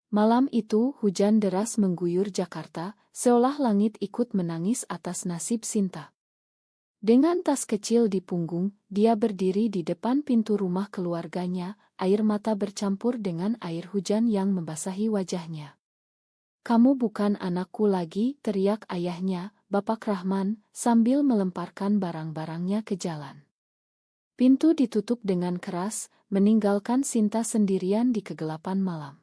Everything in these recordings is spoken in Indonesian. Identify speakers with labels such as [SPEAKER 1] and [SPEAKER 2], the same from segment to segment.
[SPEAKER 1] Malam itu hujan deras mengguyur Jakarta, seolah langit ikut menangis atas nasib Sinta. Dengan tas kecil di punggung, dia berdiri di depan pintu rumah keluarganya, air mata bercampur dengan air hujan yang membasahi wajahnya. "Kamu bukan anakku lagi," teriak ayahnya, Bapak Rahman, sambil melemparkan barang-barangnya ke jalan. Pintu ditutup dengan keras, meninggalkan Sinta sendirian di kegelapan malam.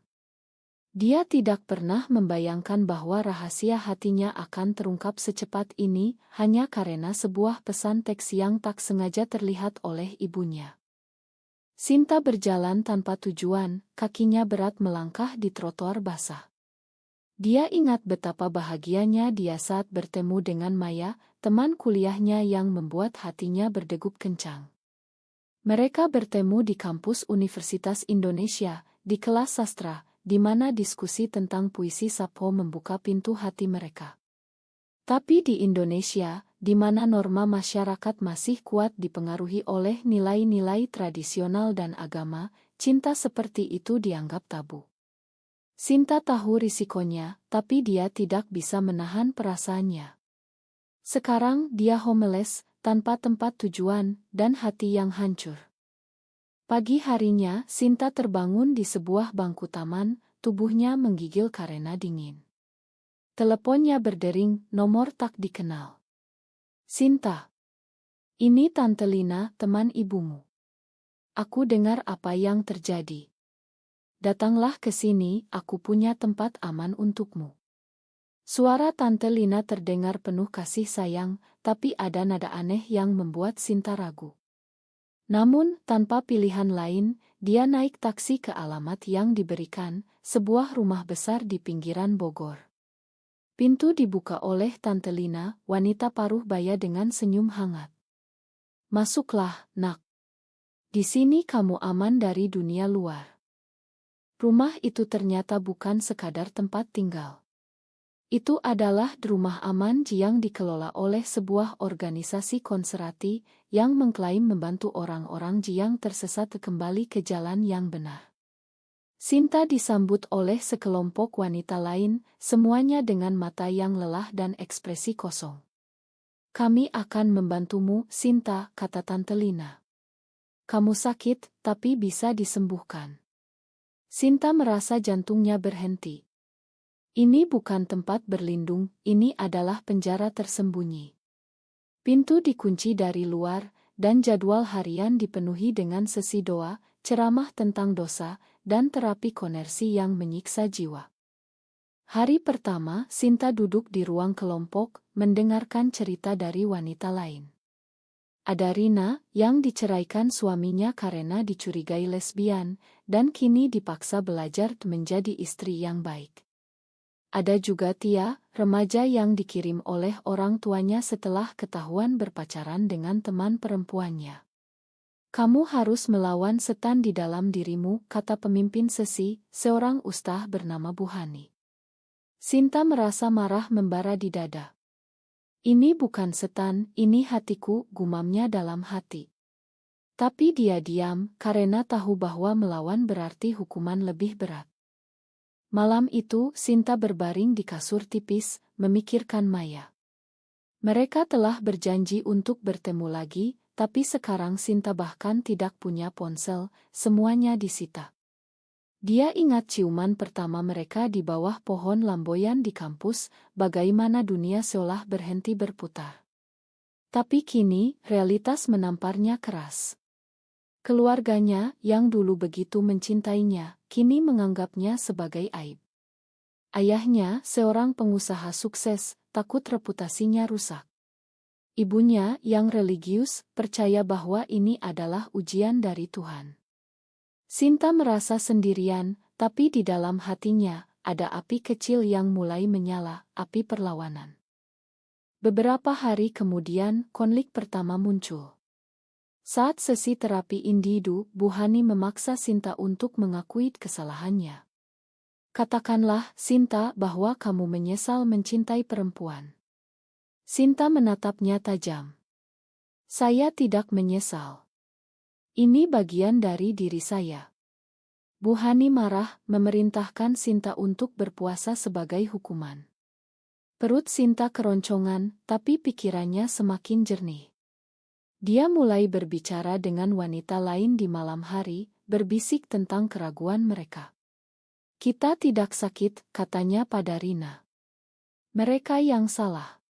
[SPEAKER 1] Dia tidak pernah membayangkan bahwa rahasia hatinya akan terungkap secepat ini, hanya karena sebuah pesan teks yang tak sengaja terlihat oleh ibunya. Sinta berjalan tanpa tujuan, kakinya berat melangkah di trotoar basah. Dia ingat betapa bahagianya dia saat bertemu dengan Maya, teman kuliahnya yang membuat hatinya berdegup kencang. Mereka bertemu di kampus Universitas Indonesia, di kelas sastra, di mana diskusi tentang puisi Sappho membuka pintu hati mereka. Tapi di Indonesia, di mana norma masyarakat masih kuat dipengaruhi oleh nilai-nilai tradisional dan agama, cinta seperti itu dianggap tabu. Sinta tahu risikonya, tapi dia tidak bisa menahan perasaannya. Sekarang dia homeless, tanpa tempat tujuan, dan hati yang hancur. Pagi harinya, Sinta terbangun di sebuah bangku taman, tubuhnya menggigil karena dingin. Teleponnya berdering, nomor tak dikenal. "Sinta, ini Tante Lina, teman ibumu. Aku dengar apa yang terjadi. Datanglah ke sini, aku punya tempat aman untukmu." Suara Tante Lina terdengar penuh kasih sayang, tapi ada nada aneh yang membuat Sinta ragu. Namun, tanpa pilihan lain, dia naik taksi ke alamat yang diberikan, sebuah rumah besar di pinggiran Bogor. Pintu dibuka oleh Tante Lina, wanita paruh baya dengan senyum hangat. "Masuklah, nak. Di sini kamu aman dari dunia luar." Rumah itu ternyata bukan sekadar tempat tinggal. Itu adalah rumah aman yang dikelola oleh sebuah organisasi konservatif yang mengklaim membantu orang-orang yang tersesat kembali ke jalan yang benar. Sinta disambut oleh sekelompok wanita lain, semuanya dengan mata yang lelah dan ekspresi kosong. "Kami akan membantumu, Sinta," kata Tante Lina. "Kamu sakit, tapi bisa disembuhkan." Sinta merasa jantungnya berhenti. Ini bukan tempat berlindung, ini adalah penjara tersembunyi. Pintu dikunci dari luar, dan jadwal harian dipenuhi dengan sesi doa, ceramah tentang dosa, dan terapi konversi yang menyiksa jiwa. Hari pertama, Sinta duduk di ruang kelompok, mendengarkan cerita dari wanita lain. Ada Rina, yang diceraikan suaminya karena dicurigai lesbian, dan kini dipaksa belajar menjadi istri yang baik. Ada juga Tia, remaja yang dikirim oleh orang tuanya setelah ketahuan berpacaran dengan teman perempuannya. "Kamu harus melawan setan di dalam dirimu," kata pemimpin sesi, seorang ustaz bernama Bu Hani. Sinta merasa marah membara di dada. "Ini bukan setan, ini hatiku," gumamnya dalam hati. Tapi dia diam, karena tahu bahwa melawan berarti hukuman lebih berat. Malam itu, Sinta berbaring di kasur tipis, memikirkan Maya. Mereka telah berjanji untuk bertemu lagi, tapi sekarang Sinta bahkan tidak punya ponsel, semuanya disita. Dia ingat ciuman pertama mereka di bawah pohon lamboyan di kampus, bagaimana dunia seolah berhenti berputar. Tapi kini, realitas menamparnya keras. Keluarganya, yang dulu begitu mencintainya, kini menganggapnya sebagai aib. Ayahnya, seorang pengusaha sukses, takut reputasinya rusak. Ibunya, yang religius, percaya bahwa ini adalah ujian dari Tuhan. Sinta merasa sendirian, tapi di dalam hatinya, ada api kecil yang mulai menyala, api perlawanan. Beberapa hari kemudian, konflik pertama muncul. Saat sesi terapi individu, Bu Hani memaksa Sinta untuk mengakui kesalahannya. "Katakanlah, Sinta, bahwa kamu menyesal mencintai perempuan." Sinta menatapnya tajam. "Saya tidak menyesal. Ini bagian dari diri saya." Bu Hani marah, memerintahkan Sinta untuk berpuasa sebagai hukuman. Perut Sinta keroncongan, tapi pikirannya semakin jernih. Dia mulai berbicara dengan wanita lain di malam hari, berbisik tentang keraguan mereka. Kita tidak sakit, katanya pada Rina. Mereka yang salah.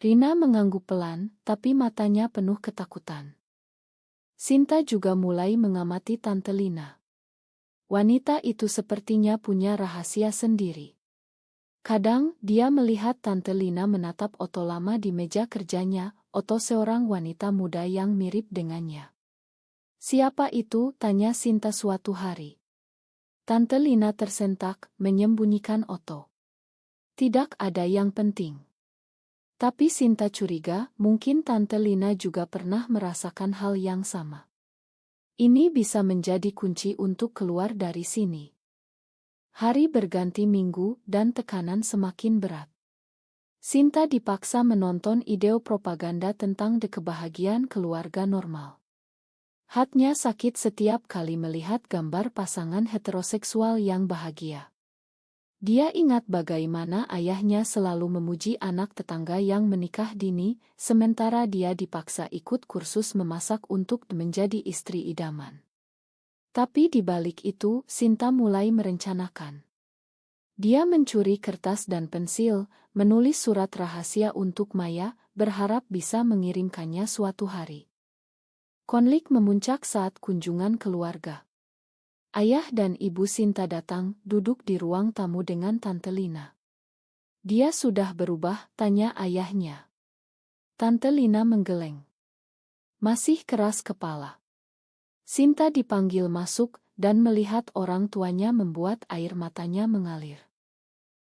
[SPEAKER 1] Rina mengangguk pelan, tapi matanya penuh ketakutan. Sinta juga mulai mengamati Tante Lina. Wanita itu sepertinya punya rahasia sendiri. Kadang, dia melihat Tante Lina menatap Otto lama di meja kerjanya, Otto seorang wanita muda yang mirip dengannya. Siapa itu? Tanya Sinta suatu hari. Tante Lina tersentak, menyembunyikan Otto. Tidak ada yang penting. Tapi Sinta curiga, mungkin Tante Lina juga pernah merasakan hal yang sama. Ini bisa menjadi kunci untuk keluar dari sini. Hari berganti minggu dan tekanan semakin berat. Sinta dipaksa menonton ide propaganda tentang kebahagiaan keluarga normal. Hatinya sakit setiap kali melihat gambar pasangan heteroseksual yang bahagia. Dia ingat bagaimana ayahnya selalu memuji anak tetangga yang menikah dini, sementara dia dipaksa ikut kursus memasak untuk menjadi istri idaman. Tapi di balik itu, Sinta mulai merencanakan. Dia mencuri kertas dan pensil, menulis surat rahasia untuk Maya, berharap bisa mengirimkannya suatu hari. Konflik memuncak saat kunjungan keluarga. Ayah dan ibu Sinta datang, duduk di ruang tamu dengan Tante Lina. Dia sudah berubah, tanya ayahnya. Tante Lina menggeleng. Masih keras kepala. Sinta dipanggil masuk, dan melihat orang tuanya membuat air matanya mengalir.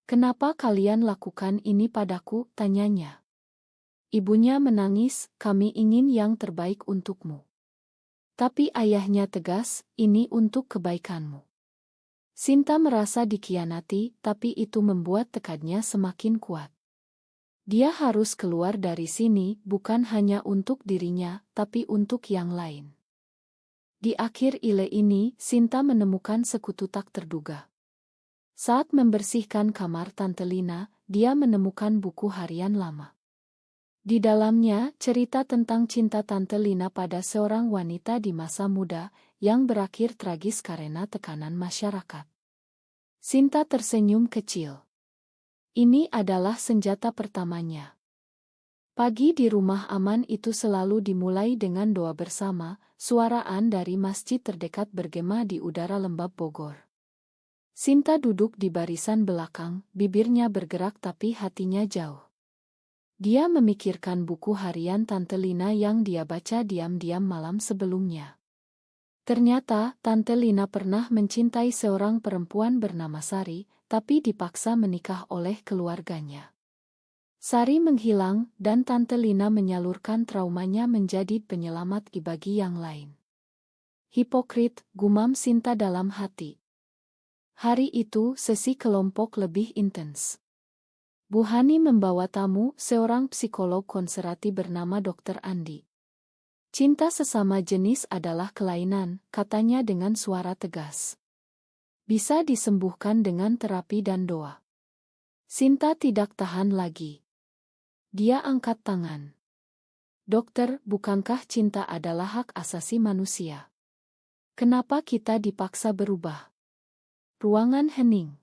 [SPEAKER 1] Kenapa kalian lakukan ini padaku? Tanyanya. Ibunya menangis, kami ingin yang terbaik untukmu. Tapi ayahnya tegas, ini untuk kebaikanmu. Sinta merasa dikhianati, tapi itu membuat tekadnya semakin kuat. Dia harus keluar dari sini, bukan hanya untuk dirinya, tapi untuk yang lain. Di akhir ile ini, Sinta menemukan sekutu tak terduga. Saat membersihkan kamar Tante Lina, dia menemukan buku harian lama. Di dalamnya, cerita tentang cinta Tante Lina pada seorang wanita di masa muda, yang berakhir tragis karena tekanan masyarakat. Sinta tersenyum kecil. Ini adalah senjata pertamanya. Pagi di rumah aman itu selalu dimulai dengan doa bersama, suaraan dari masjid terdekat bergema di udara lembab Bogor. Sinta duduk di barisan belakang, bibirnya bergerak tapi hatinya jauh. Dia memikirkan buku harian Tante Lina yang dia baca diam-diam malam sebelumnya. Ternyata, Tante Lina pernah mencintai seorang perempuan bernama Sari, tapi dipaksa menikah oleh keluarganya. Sari menghilang, dan Tante Lina menyalurkan traumanya menjadi penyelamat bagi yang lain. Hipokrit, gumam Sinta dalam hati. Hari itu, sesi kelompok lebih intens. Bu Hani membawa tamu, seorang psikolog konservatif bernama Dr. Andi. Cinta sesama jenis adalah kelainan, katanya dengan suara tegas. Bisa disembuhkan dengan terapi dan doa. Sinta tidak tahan lagi. Dia angkat tangan. Dokter, bukankah cinta adalah hak asasi manusia? Kenapa kita dipaksa berubah? Ruangan hening.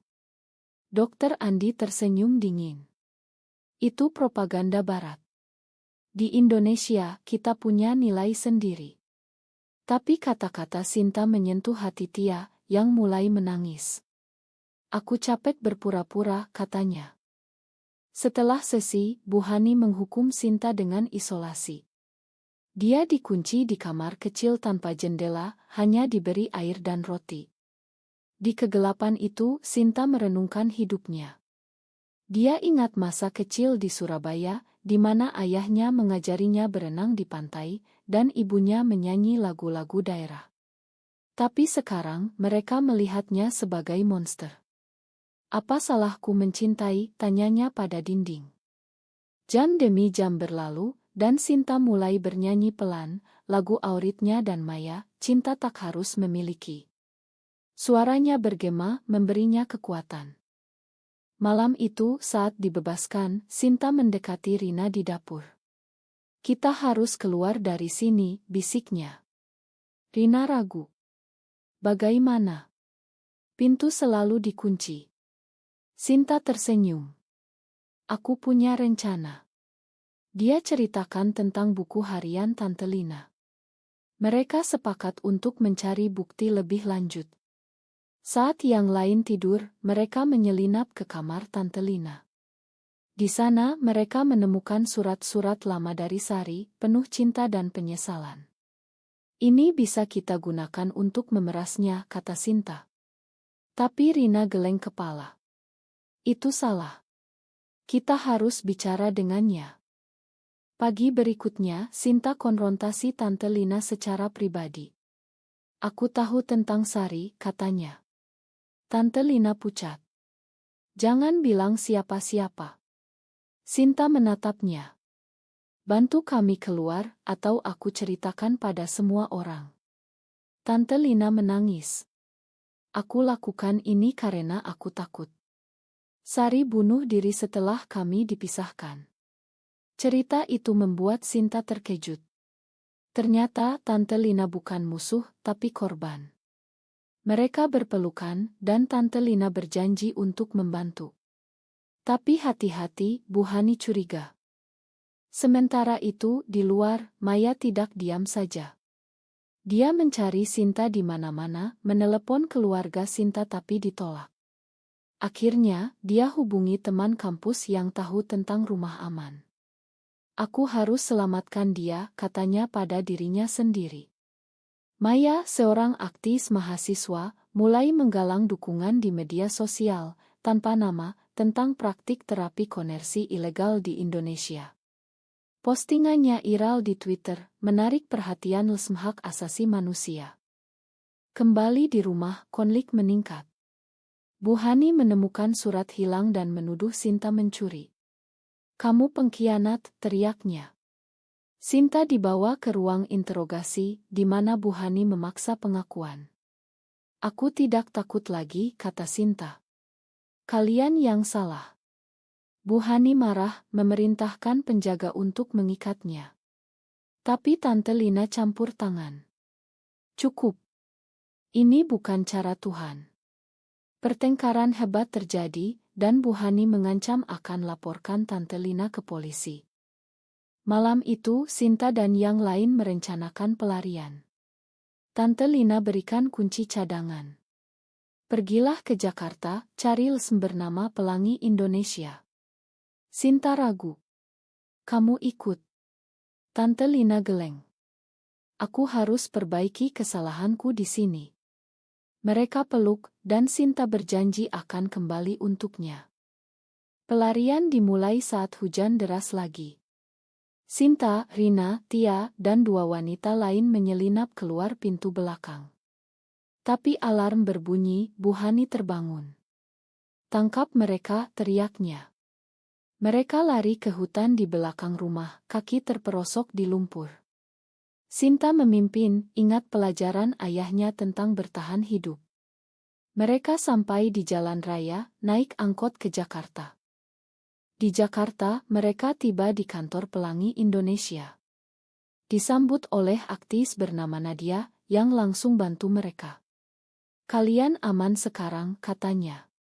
[SPEAKER 1] Dokter Andi tersenyum dingin. Itu propaganda barat. Di Indonesia, kita punya nilai sendiri. Tapi kata-kata Sinta menyentuh hati Tia, yang mulai menangis. Aku capek berpura-pura, katanya. Setelah sesi, Bu Hani menghukum Sinta dengan isolasi. Dia dikunci di kamar kecil tanpa jendela, hanya diberi air dan roti. Di kegelapan itu, Sinta merenungkan hidupnya. Dia ingat masa kecil di Surabaya, di mana ayahnya mengajarinya berenang di pantai, dan ibunya menyanyi lagu-lagu daerah. Tapi sekarang, mereka melihatnya sebagai monster. Apa salahku mencintai? Tanyanya pada dinding. Jam demi jam berlalu, dan Sinta mulai bernyanyi pelan, lagu Auritnya dan Maya, cinta tak harus memiliki. Suaranya bergema, memberinya kekuatan. Malam itu, saat dibebaskan, Sinta mendekati Rina di dapur. "Kita harus keluar dari sini," bisiknya. Rina ragu. "Bagaimana? Pintu selalu dikunci." Sinta tersenyum. "Aku punya rencana." Dia ceritakan tentang buku harian Tante Lina. Mereka sepakat untuk mencari bukti lebih lanjut. Saat yang lain tidur, mereka menyelinap ke kamar Tante Lina. Di sana mereka menemukan surat-surat lama dari Sari, penuh cinta dan penyesalan. "Ini bisa kita gunakan untuk memerasnya," kata Sinta. Tapi Rina geleng kepala. "Itu salah. Kita harus bicara dengannya." Pagi berikutnya, Sinta konfrontasi Tante Lina secara pribadi. "Aku tahu tentang Sari," katanya. Tante Lina pucat. "Jangan bilang siapa-siapa." Sinta menatapnya. "Bantu kami keluar, atau aku ceritakan pada semua orang." Tante Lina menangis. "Aku lakukan ini karena aku takut. Sari bunuh diri setelah kami dipisahkan." Cerita itu membuat Sinta terkejut. Ternyata Tante Lina bukan musuh, tapi korban. Mereka berpelukan, dan Tante Lina berjanji untuk membantu. Tapi hati-hati, Bu Hani curiga. Sementara itu, di luar, Maya tidak diam saja. Dia mencari Sinta di mana-mana, menelepon keluarga Sinta tapi ditolak. Akhirnya, dia hubungi teman kampus yang tahu tentang rumah aman. "Aku harus selamatkan dia," katanya pada dirinya sendiri. Maya, seorang aktivis mahasiswa, mulai menggalang dukungan di media sosial, tanpa nama, tentang praktik terapi konversi ilegal di Indonesia. Postingannya viral di Twitter, menarik perhatian LSM hak asasi manusia. Kembali di rumah, konflik meningkat. Bu Hani menemukan surat hilang dan menuduh Sinta mencuri. "Kamu pengkhianat," teriaknya. Sinta dibawa ke ruang interogasi, di mana Bu Hani memaksa pengakuan. "Aku tidak takut lagi," kata Sinta. "Kalian yang salah." Bu Hani marah, memerintahkan penjaga untuk mengikatnya. Tapi Tante Lina campur tangan. "Cukup. Ini bukan cara Tuhan." Pertengkaran hebat terjadi, dan Bu Hani mengancam akan laporkan Tante Lina ke polisi. Malam itu, Sinta dan yang lain merencanakan pelarian. Tante Lina berikan kunci cadangan. "Pergilah ke Jakarta, cari LSM bernama Pelangi Indonesia." Sinta ragu. "Kamu ikut?" Tante Lina geleng. "Aku harus perbaiki kesalahanku di sini." Mereka peluk, dan Sinta berjanji akan kembali untuknya. Pelarian dimulai saat hujan deras lagi. Sinta, Rina, Tia, dan dua wanita lain menyelinap keluar pintu belakang. Tapi alarm berbunyi, Bu Hani terbangun. "Tangkap mereka," teriaknya. Mereka lari ke hutan di belakang rumah, kaki terperosok di lumpur. Sinta memimpin, ingat pelajaran ayahnya tentang bertahan hidup. Mereka sampai di jalan raya, naik angkot ke Jakarta. Di Jakarta, mereka tiba di kantor Pelangi Indonesia. Disambut oleh aktivis bernama Nadia, yang langsung bantu mereka. "Kalian aman sekarang," katanya.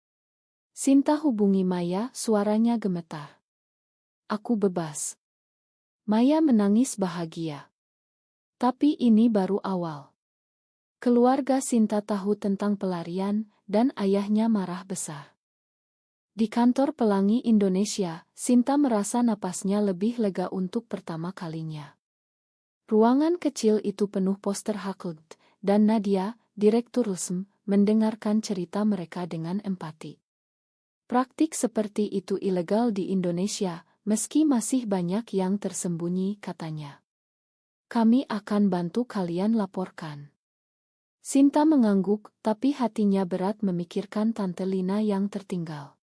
[SPEAKER 1] Sinta hubungi Maya, suaranya gemetar. "Aku bebas." Maya menangis bahagia. Tapi ini baru awal. Keluarga Sinta tahu tentang pelarian, dan ayahnya marah besar. Di kantor Pelangi Indonesia, Sinta merasa napasnya lebih lega untuk pertama kalinya. Ruangan kecil itu penuh poster Hakult, dan Nadia, Direktur LSM, mendengarkan cerita mereka dengan empati. Praktik seperti itu ilegal di Indonesia, meski masih banyak yang tersembunyi, katanya. "Kami akan bantu kalian laporkan." Sinta mengangguk, tapi hatinya berat memikirkan Tante Lina yang tertinggal.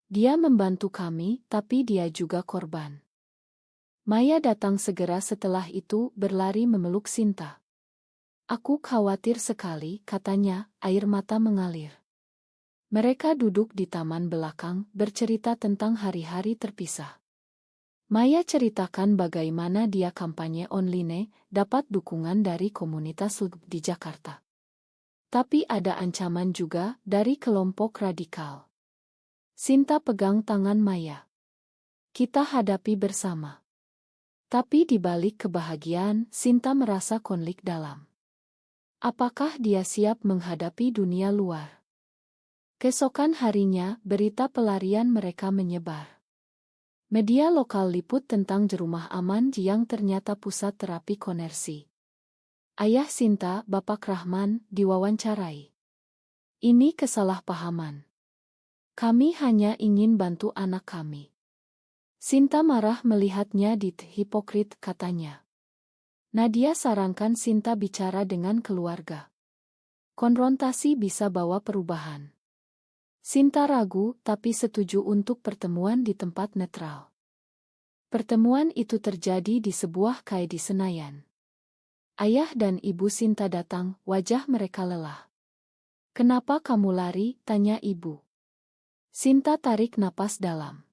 [SPEAKER 1] "Dia membantu kami, tapi dia juga korban." Maya datang segera setelah itu, berlari memeluk Sinta. Aku khawatir sekali, katanya, air mata mengalir. Mereka duduk di taman belakang, bercerita tentang hari-hari terpisah. Maya ceritakan bagaimana dia kampanye online, dapat dukungan dari komunitas LGBT di Jakarta. Tapi ada ancaman juga dari kelompok radikal. Sinta pegang tangan Maya. Kita hadapi bersama. Tapi di balik kebahagiaan, Sinta merasa konflik dalam. Apakah dia siap menghadapi dunia luar? Keesokan harinya, berita pelarian mereka menyebar. Media lokal liput tentang rumah aman yang ternyata pusat terapi konversi. Ayah Sinta, Bapak Rahman, diwawancarai. Ini kesalahpahaman. Kami hanya ingin bantu anak kami. Sinta marah melihatnya hipokrit, katanya. Nadia sarankan Sinta bicara dengan keluarga. Konfrontasi bisa bawa perubahan. Sinta ragu tapi setuju untuk pertemuan di tempat netral. Pertemuan itu terjadi di sebuah cafe di Senayan. Ayah dan ibu Sinta datang, wajah mereka lelah. Kenapa kamu lari? Tanya ibu. Sinta tarik napas dalam.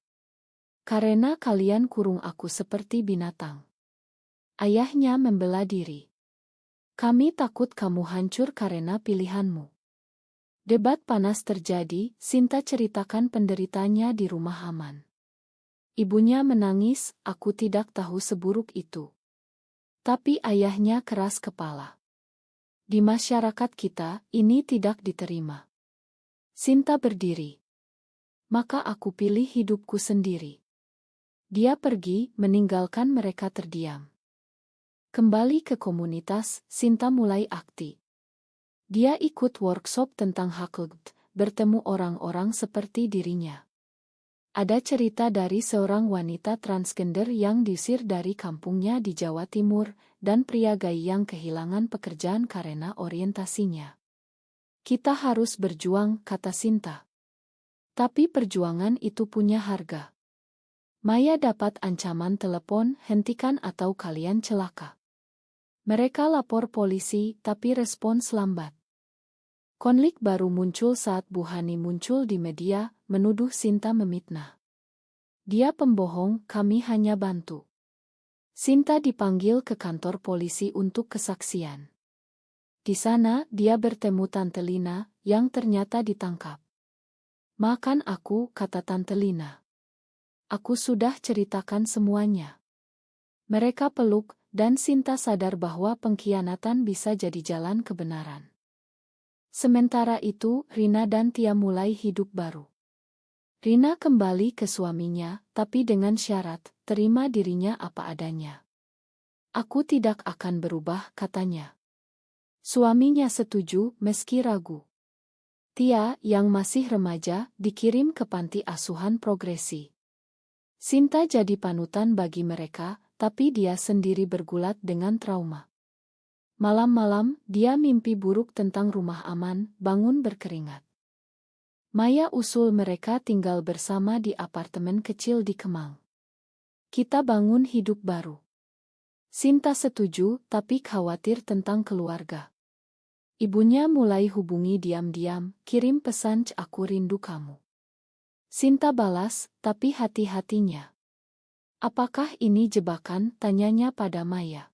[SPEAKER 1] Karena kalian kurung aku seperti binatang. Ayahnya membela diri. Kami takut kamu hancur karena pilihanmu. Debat panas terjadi, Sinta ceritakan penderitanya di rumah aman. Ibunya menangis, aku tidak tahu seburuk itu. Tapi ayahnya keras kepala. Di masyarakat kita, ini tidak diterima. Sinta berdiri. Maka aku pilih hidupku sendiri. Dia pergi, meninggalkan mereka terdiam. Kembali ke komunitas, Sinta mulai aktif. Dia ikut workshop tentang hak LGBT, bertemu orang-orang seperti dirinya. Ada cerita dari seorang wanita transgender yang diusir dari kampungnya di Jawa Timur, dan pria gay yang kehilangan pekerjaan karena orientasinya. Kita harus berjuang, kata Sinta. Tapi perjuangan itu punya harga. Maya dapat ancaman telepon, hentikan atau kalian celaka. Mereka lapor polisi, tapi respons lambat. Konflik baru muncul saat Bu Hani muncul di media, menuduh Sinta memfitnah. Dia pembohong, kami hanya bantu. Sinta dipanggil ke kantor polisi untuk kesaksian. Di sana, dia bertemu Tante Lina, yang ternyata ditangkap. Makan aku, kata Tante Lina. Aku sudah ceritakan semuanya. Mereka peluk, dan Sinta sadar bahwa pengkhianatan bisa jadi jalan kebenaran. Sementara itu, Rina dan Tia mulai hidup baru. Rina kembali ke suaminya, tapi dengan syarat, terima dirinya apa adanya. Aku tidak akan berubah, katanya. Suaminya setuju, meski ragu. Tia, yang masih remaja, dikirim ke panti asuhan progresi. Sinta jadi panutan bagi mereka, tapi dia sendiri bergulat dengan trauma. Malam-malam, dia mimpi buruk tentang rumah aman, bangun berkeringat. Maya usul mereka tinggal bersama di apartemen kecil di Kemang. Kita bangun hidup baru. Sinta setuju, tapi khawatir tentang keluarga. Ibunya mulai hubungi diam-diam, kirim pesan, aku rindu kamu. Sinta balas, tapi hati-hatinya. Apakah ini jebakan? Tanyanya pada Maya.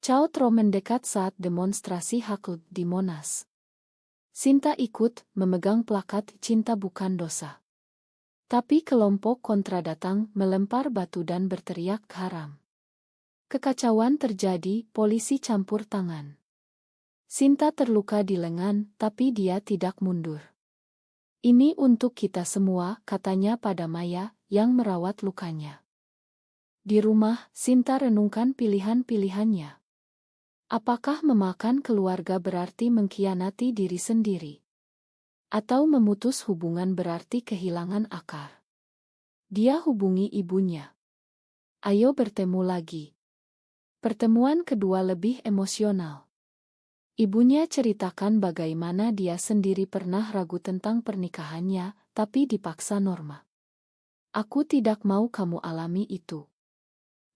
[SPEAKER 1] Cautro mendekat saat demonstrasi hak LGBT di Monas. Sinta ikut, memegang plakat Cinta Bukan Dosa. Tapi kelompok kontra datang, melempar batu dan berteriak haram. Kekacauan terjadi, polisi campur tangan. Sinta terluka di lengan, tapi dia tidak mundur. Ini untuk kita semua, katanya pada Maya, yang merawat lukanya. Di rumah, Sinta renungkan pilihan-pilihannya. Apakah memakan keluarga berarti mengkhianati diri sendiri? Atau memutus hubungan berarti kehilangan akar? Dia hubungi ibunya. Ayo bertemu lagi. Pertemuan kedua lebih emosional. Ibunya ceritakan bagaimana dia sendiri pernah ragu tentang pernikahannya, tapi dipaksa Norma. Aku tidak mau kamu alami itu.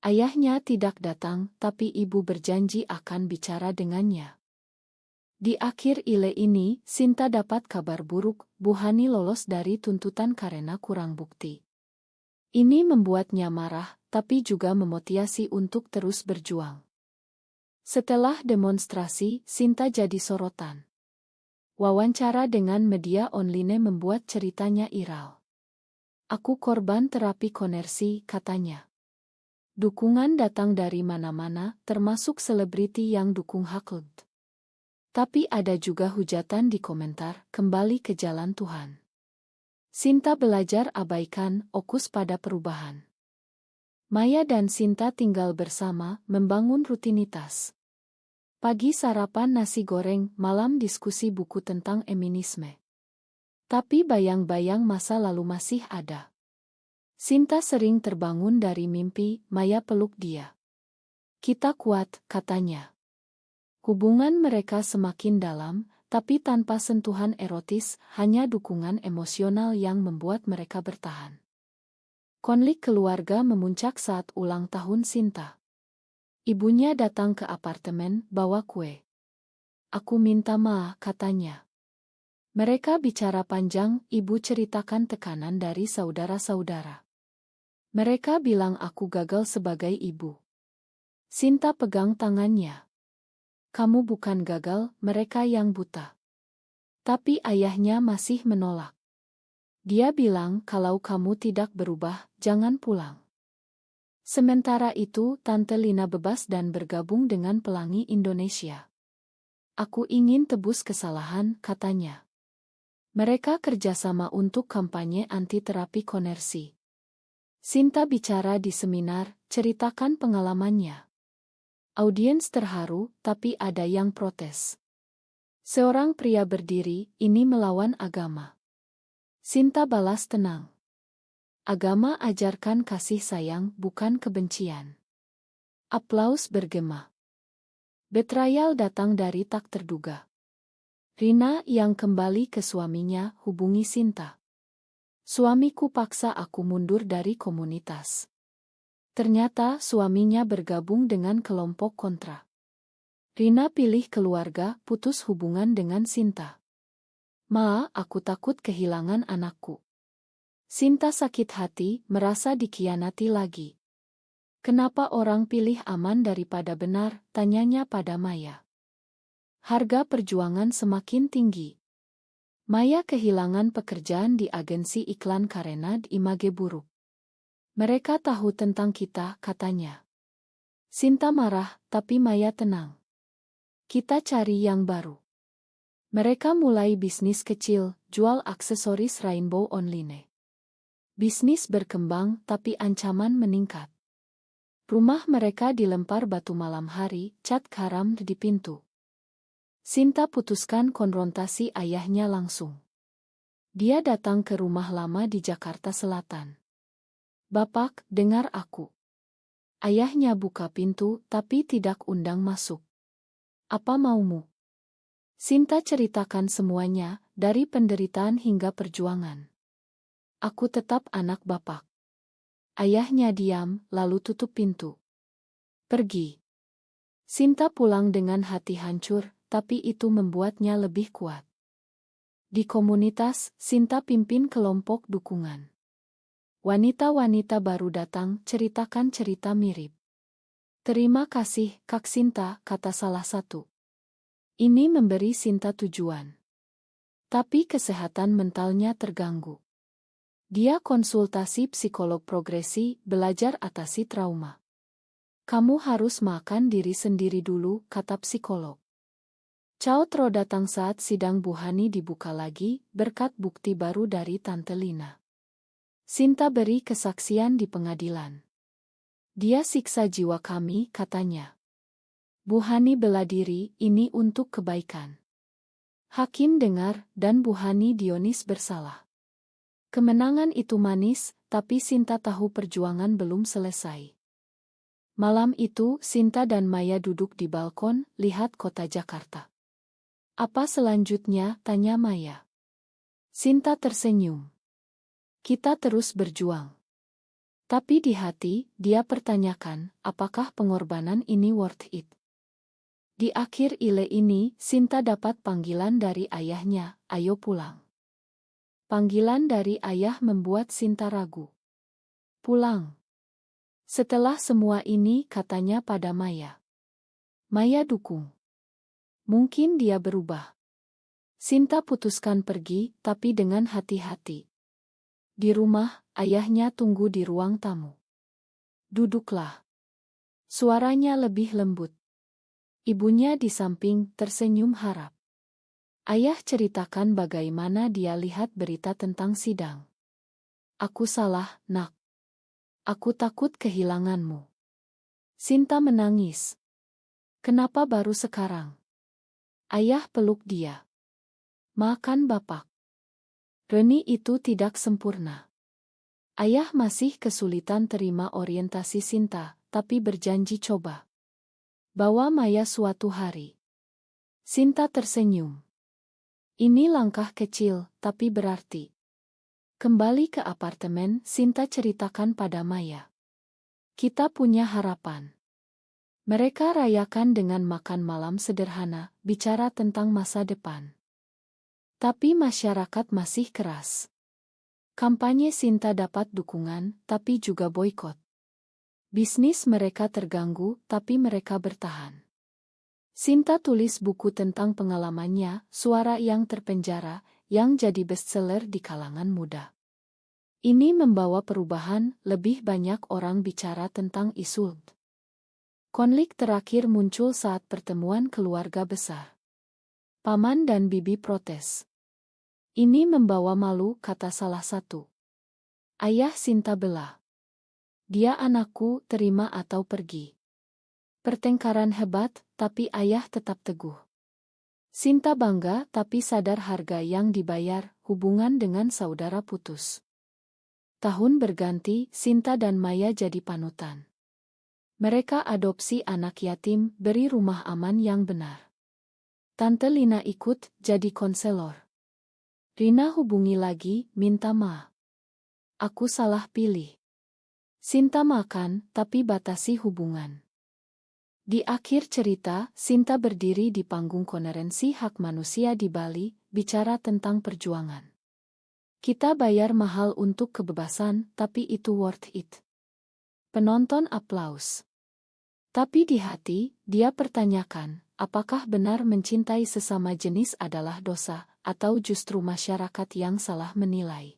[SPEAKER 1] Ayahnya tidak datang, tapi ibu berjanji akan bicara dengannya. Di akhir ile ini, Sinta dapat kabar buruk, Bu Hani lolos dari tuntutan karena kurang bukti. Ini membuatnya marah, tapi juga memotivasi untuk terus berjuang. Setelah demonstrasi, Sinta jadi sorotan. Wawancara dengan media online membuat ceritanya viral. Aku korban terapi konversi, katanya. Dukungan datang dari mana-mana, termasuk selebriti yang dukung Hackett. Tapi ada juga hujatan di komentar, kembali ke jalan Tuhan. Sinta belajar abaikan, fokus pada perubahan. Maya dan Sinta tinggal bersama, membangun rutinitas. Pagi sarapan nasi goreng, malam diskusi buku tentang feminisme. Tapi bayang-bayang masa lalu masih ada. Sinta sering terbangun dari mimpi, Maya peluk dia. Kita kuat, katanya. Hubungan mereka semakin dalam, tapi tanpa sentuhan erotis, hanya dukungan emosional yang membuat mereka bertahan. Konflik keluarga memuncak saat ulang tahun Sinta. Ibunya datang ke apartemen, bawa kue. Aku minta maaf, katanya. Mereka bicara panjang, ibu ceritakan tekanan dari saudara-saudara. Mereka bilang aku gagal sebagai ibu. Sinta pegang tangannya. Kamu bukan gagal, mereka yang buta. Tapi ayahnya masih menolak. Dia bilang kalau kamu tidak berubah, jangan pulang. Sementara itu, Tante Lina bebas dan bergabung dengan Pelangi Indonesia. Aku ingin tebus kesalahan, katanya. Mereka kerjasama untuk kampanye anti-terapi konversi. Sinta bicara di seminar, ceritakan pengalamannya. Audiens terharu, tapi ada yang protes. Seorang pria berdiri, ini melawan agama. Sinta balas tenang. Agama ajarkan kasih sayang, bukan kebencian. Aplaus bergema. Betrayal datang dari tak terduga. Rina yang kembali ke suaminya hubungi Sinta. Suamiku paksa aku mundur dari komunitas. Ternyata suaminya bergabung dengan kelompok kontra. Rina pilih keluarga, putus hubungan dengan Sinta. Ma, aku takut kehilangan anakku. Sinta sakit hati, merasa dikhianati lagi. Kenapa orang pilih aman daripada benar, tanyanya pada Maya. Harga perjuangan semakin tinggi. Maya kehilangan pekerjaan di agensi iklan karena image buruk. Mereka tahu tentang kita, katanya. Sinta marah, tapi Maya tenang. Kita cari yang baru. Mereka mulai bisnis kecil, jual aksesoris rainbow online. Bisnis berkembang, tapi ancaman meningkat. Rumah mereka dilempar batu malam hari, cat karam di pintu. Sinta putuskan konfrontasi ayahnya langsung. Dia datang ke rumah lama di Jakarta Selatan. Bapak, dengar aku. Ayahnya buka pintu, tapi tidak undang masuk. Apa maumu? Sinta ceritakan semuanya, dari penderitaan hingga perjuangan. Aku tetap anak bapak. Ayahnya diam, lalu tutup pintu. Pergi. Sinta pulang dengan hati hancur, tapi itu membuatnya lebih kuat. Di komunitas, Sinta pimpin kelompok dukungan. Wanita-wanita baru datang, ceritakan cerita mirip. Terima kasih, Kak Sinta, kata salah satu. Ini memberi Sinta tujuan. Tapi kesehatan mentalnya terganggu. Dia konsultasi psikolog progresi, belajar atasi trauma. Kamu harus makan diri sendiri dulu, kata psikolog. Cao Tro datang saat sidang Bu Hani dibuka lagi, berkat bukti baru dari Tante Lina. Sinta beri kesaksian di pengadilan. Dia siksa jiwa kami, katanya. Bu Hani bela diri, ini untuk kebaikan. Hakim dengar, dan Bu Hani Dionis bersalah. Kemenangan itu manis, tapi Sinta tahu perjuangan belum selesai. Malam itu, Sinta dan Maya duduk di balkon, lihat kota Jakarta. Apa selanjutnya, tanya Maya. Sinta tersenyum. Kita terus berjuang. Tapi di hati, dia pertanyakan, apakah pengorbanan ini worth it? Di akhir ile ini, Sinta dapat panggilan dari ayahnya, "Ayo pulang." Panggilan dari ayah membuat Sinta ragu. "Pulang." Setelah semua ini, katanya pada Maya. Maya dukung. Mungkin dia berubah. Sinta putuskan pergi, tapi dengan hati-hati. Di rumah, ayahnya tunggu di ruang tamu. "Duduklah." Suaranya lebih lembut. Ibunya di samping tersenyum harap. Ayah ceritakan bagaimana dia lihat berita tentang sidang. "Aku salah, Nak. Aku takut kehilanganmu." Sinta menangis. "Kenapa baru sekarang?" Ayah peluk dia. "Makan Bapak. Reni itu tidak sempurna." Ayah masih kesulitan terima orientasi Sinta, tapi berjanji coba. "Bawa Maya suatu hari." Sinta tersenyum. "Ini langkah kecil, tapi berarti." Kembali ke apartemen, Sinta ceritakan pada Maya. "Kita punya harapan." Mereka rayakan dengan makan malam sederhana, bicara tentang masa depan. Tapi masyarakat masih keras. Kampanye Sinta dapat dukungan, tapi juga boikot. Bisnis mereka terganggu, tapi mereka bertahan. Sinta tulis buku tentang pengalamannya, Suara yang Terpenjara, yang jadi bestseller di kalangan muda. Ini membawa perubahan, lebih banyak orang bicara tentang isu. Konflik terakhir muncul saat pertemuan keluarga besar. Paman dan bibi protes. "Ini membawa malu," kata salah satu. Ayah Sinta belah. "Dia anakku, terima atau pergi." Pertengkaran hebat, tapi ayah tetap teguh. Sinta bangga tapi sadar harga yang dibayar, hubungan dengan saudara putus. Tahun berganti, Sinta dan Maya jadi panutan. Mereka adopsi anak yatim, beri rumah aman yang benar. Tante Lina ikut jadi konselor. Rina hubungi lagi, minta maaf. "Aku salah pilih." Sinta makan, tapi batasi hubungan. Di akhir cerita, Sinta berdiri di panggung konferensi hak manusia di Bali, bicara tentang perjuangan. "Kita bayar mahal untuk kebebasan, tapi itu worth it." Penonton aplaus. Tapi di hati, dia pertanyakan, apakah benar mencintai sesama jenis adalah dosa, atau justru masyarakat yang salah menilai?